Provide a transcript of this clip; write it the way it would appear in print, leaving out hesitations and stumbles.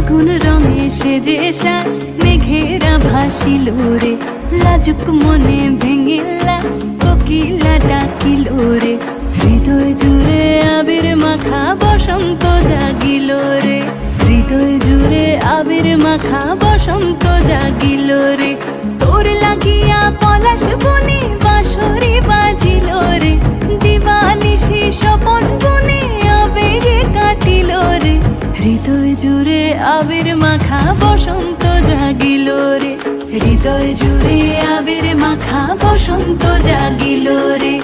কোন রঙে সেজে সাজ মেঘেরা ভাসিল রে, লাজুক মনে ভেঙে লাজ কোকিলা ডাকিল রে। হৃদয় জুড়ে আবির মাখা বসন্ত জাগিল রে, হৃদয় জুড়ে আবির মাখা বসন্ত জাগিল রে। তোর লাগিয়া পলাশ বনে বাঁশরি বাজিল রে, দিবানিশি স্বপন বনে আবেগে কাটিল রে। হৃদয় জুড়ে আবির মাখা বসন্ত জাগিল রে, হৃদয় জুড়ে আবির মাখা বসন্ত জাগিল রে।